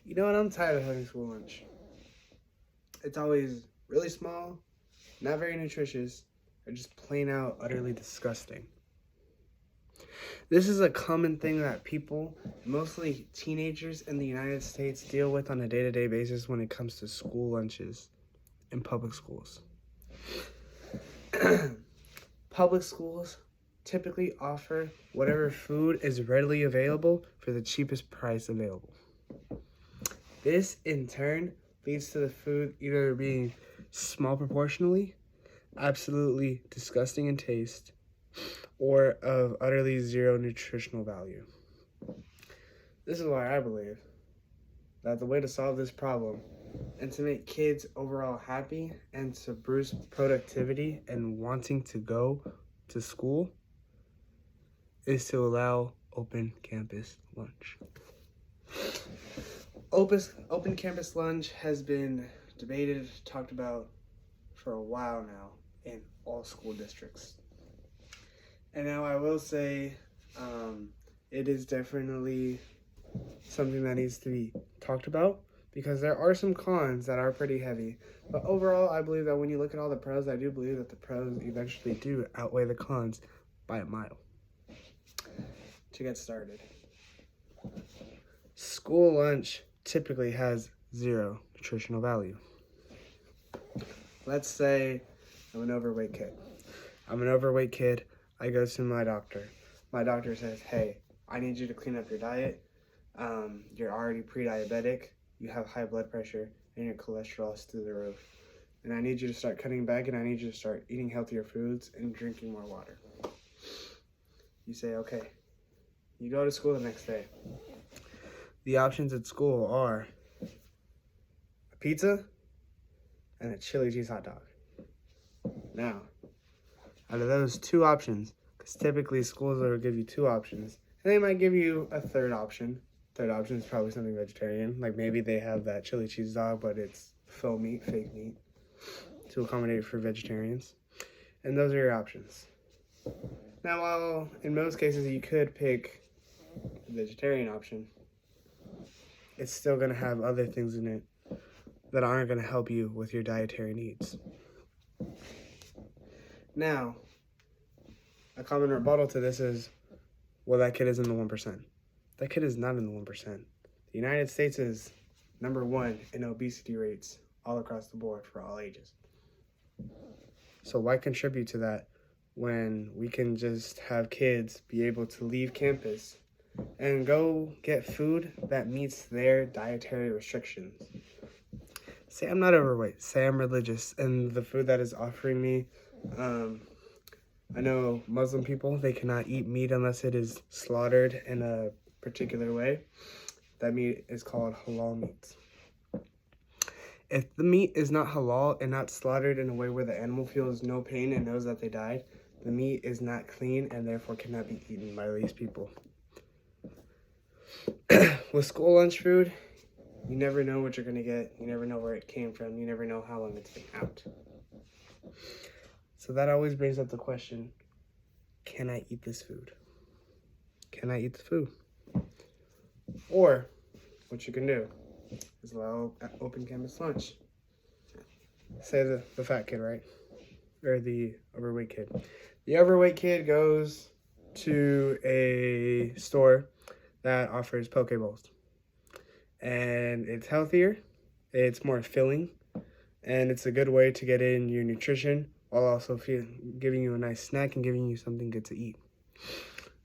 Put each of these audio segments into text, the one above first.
You know what? I'm tired of having school lunch. It's always really small, not very nutritious, or just plain out utterly disgusting. This is a common thing that people, mostly teenagers in the United States, deal with on a day to day basis when it comes to school lunches in public schools. Public schools typically offer whatever food is readily available for the cheapest price available. This, in turn, leads to the food either being small proportionally, absolutely disgusting in taste, or of utterly zero nutritional value. This is why I believe that the way to solve this problem and to make kids overall happy and to boost productivity and wanting to go to school is to allow open campus lunch. Open campus lunch has been debated, talked about for a while now in all school districts. And now I will say it is definitely something that needs to be talked about because there are some cons that are pretty heavy. But overall, I believe that when you look at all the pros, I do believe that the pros eventually do outweigh the cons by a mile. To get started, school lunch typically has zero nutritional value. Let's say I'm an overweight kid. I go to my doctor. My doctor says, hey, I need you to clean up your diet. You're already pre-diabetic. You have high blood pressure and your cholesterol is through the roof. And I need you to start cutting back and I need you to start eating healthier foods and drinking more water. You say, okay. You go to school the next day. The options at school are a pizza and a chili cheese hot dog. Now, out of those two options, because typically schools will give you two options, and they might give you a third option. Third option is probably something vegetarian. Like maybe they have that chili cheese dog, but it's faux meat, fake meat, to accommodate for vegetarians. And those are your options. Now, while in most cases you could pick the vegetarian option, it's still going to have other things in it that aren't going to help you with your dietary needs. Now, a common rebuttal to this is, well, that kid is in the 1%. That kid is not in the 1%. The United States is number one in obesity rates all across the board for all ages. So why contribute to that when we can just have kids be able to leave campus and go get food that meets their dietary restrictions? Say I'm not overweight, say I'm religious, and the food that is offering me, I know Muslim people, they cannot eat meat unless it is slaughtered in a particular way. That meat is called halal meat. If the meat is not halal and not slaughtered in a way where the animal feels no pain and knows that they died, the meat is not clean and therefore cannot be eaten by these people. With school lunch food, you never know what you're going to get. You never know where it came from. You never know how long it's been out. So that always brings up the question, can I eat this food? Can I eat the food? Or what you can do is allow open campus lunch. Say the fat kid, right? Or the overweight kid. The overweight kid goes to a store that offers poke bowls. And it's healthier, it's more filling, and it's a good way to get in your nutrition while also giving you a nice snack and giving you something good to eat.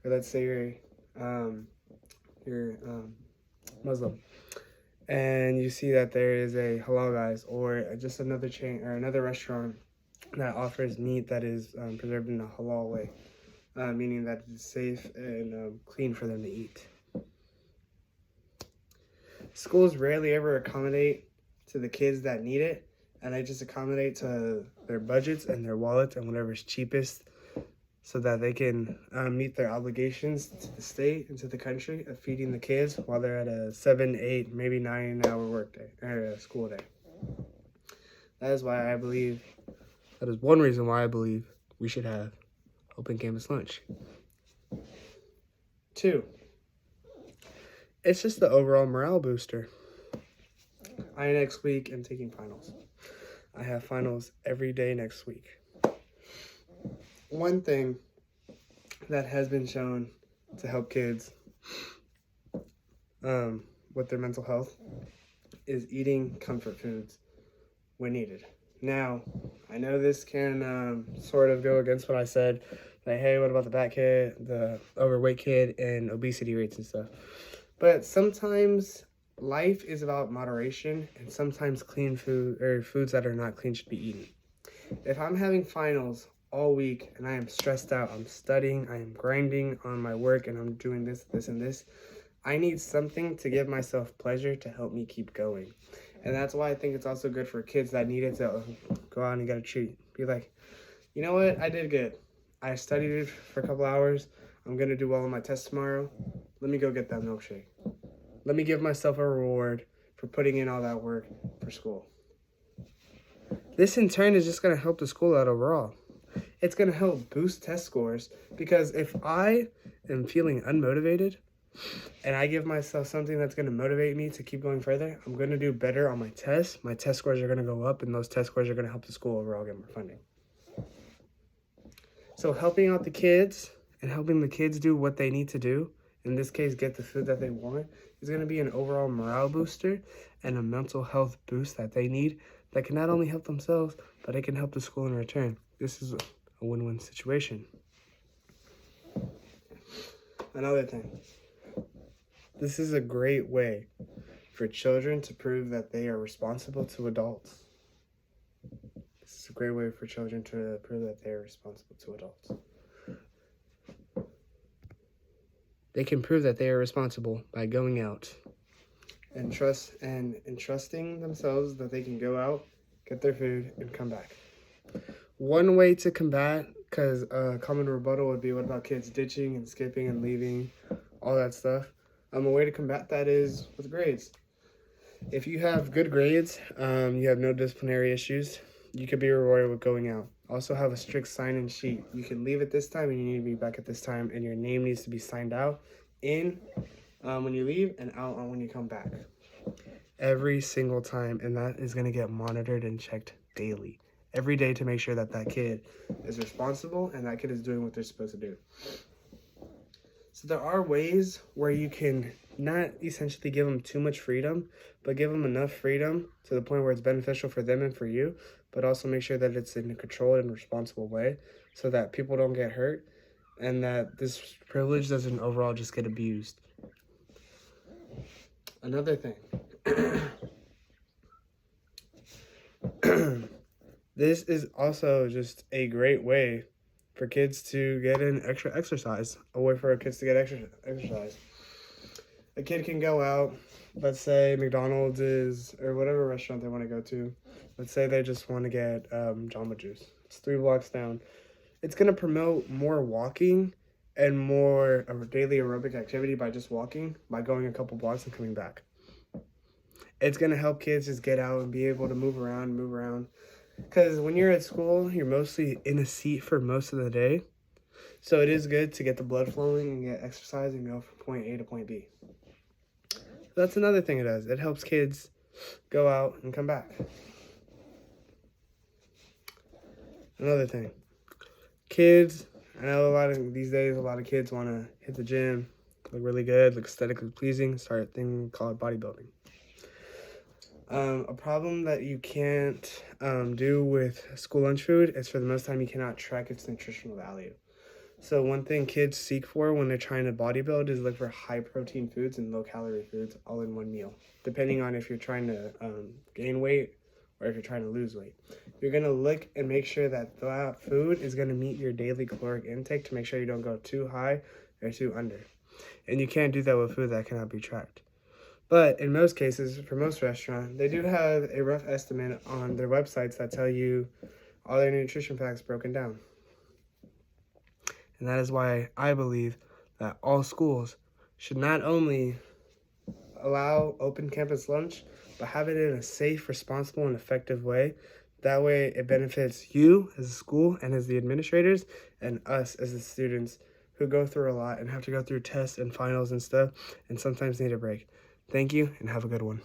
Or let's say you're Muslim, and you see that there is a Halal Guys or just another chain or another restaurant that offers meat that is preserved in a halal way, meaning that it's safe and clean for them to eat. Schools rarely ever accommodate to the kids that need it, and they just accommodate to their budgets and their wallets and whatever's cheapest so that they can meet their obligations to the state and to the country of feeding the kids while they're at a 7, 8, maybe 9-hour workday or school day. That is one reason why I believe we should have open campus lunch. 2, it's just the overall morale booster. next week am taking finals. I have finals every day next week. One thing that has been shown to help kids with their mental health is eating comfort foods when needed. Now, I know this can sort of go against what I said. Like, hey, what about the fat kid, the overweight kid, and obesity rates and stuff? But sometimes life is about moderation, and sometimes clean food or foods that are not clean should be eaten. If I'm having finals all week and I am stressed out, I'm studying, I am grinding on my work, and I'm doing this, and this, I need something to give myself pleasure to help me keep going. And that's why I think it's also good for kids that need it to go out and get a treat. Be like, you know what? I did good. I studied for a couple hours. I'm going to do well on my test tomorrow. Let me go get that milkshake. Let me give myself a reward for putting in all that work for school. This in turn is just going to help the school out overall. It's going to help boost test scores, because if I am feeling unmotivated and I give myself something that's going to motivate me to keep going further, I'm going to do better on my tests. My test scores are going to go up, and those test scores are going to help the school overall get more funding. So helping out the kids and helping the kids do what they need to do, in this case, get the food that they want, is going to be an overall morale booster and a mental health boost that they need that can not only help themselves, but it can help the school in return. This is a win-win situation. Another thing. This is a great way for children to prove that they are responsible to adults. This is a great way for children to prove that they are responsible to adults. They can prove that they are responsible by going out and entrusting themselves that they can go out, get their food, and come back. One way to combat, because a common rebuttal would be, what about kids ditching and skipping and leaving, all that stuff? A way to combat that is with grades. If you have good grades, you have no disciplinary issues, you could be rewarded with going out. Also have a strict sign-in sheet. You can leave at this time and you need to be back at this time, and your name needs to be signed out in when you leave and out on when you come back. Every single time, and that is going to get monitored and checked daily. Every day, to make sure that that kid is responsible and that kid is doing what they're supposed to do. So there are ways where you can not essentially give them too much freedom, but give them enough freedom to the point where it's beneficial for them and for you, but also make sure that it's in a controlled and responsible way so that people don't get hurt and that this privilege doesn't overall just get abused. Another thing. This is also just a great way for kids to get in extra exercise, a way for kids to get extra exercise. A kid can go out, let's say McDonald's is, or whatever restaurant they want to go to. Let's say they just want to get Jamba Juice. It's 3 blocks down. It's going to promote more walking and more daily aerobic activity by just walking, by going a couple blocks and coming back. It's going to help kids just get out and be able to move around. Because when you're at school, you're mostly in a seat for most of the day. So it is good to get the blood flowing and get exercise and go from point A to point B. That's another thing it does. It helps kids go out and come back. Another thing. Kids, I know these days a lot of kids want to hit the gym, look really good, look aesthetically pleasing, start a thing called bodybuilding. A problem that you can't do with school lunch food is, for the most time, you cannot track its nutritional value. So one thing kids seek for when they're trying to bodybuild is look for high protein foods and low calorie foods all in one meal, depending on if you're trying to gain weight or if you're trying to lose weight. You're going to look and make sure that that food is going to meet your daily caloric intake to make sure you don't go too high or too under. And you can't do that with food that cannot be tracked. But in most cases, for most restaurants, they do have a rough estimate on their websites that tell you all their nutrition facts broken down. And that is why I believe that all schools should not only allow open campus lunch, but have it in a safe, responsible, and effective way. That way it benefits you as a school and as the administrators and us as the students who go through a lot and have to go through tests and finals and stuff and sometimes need a break. Thank you and have a good one.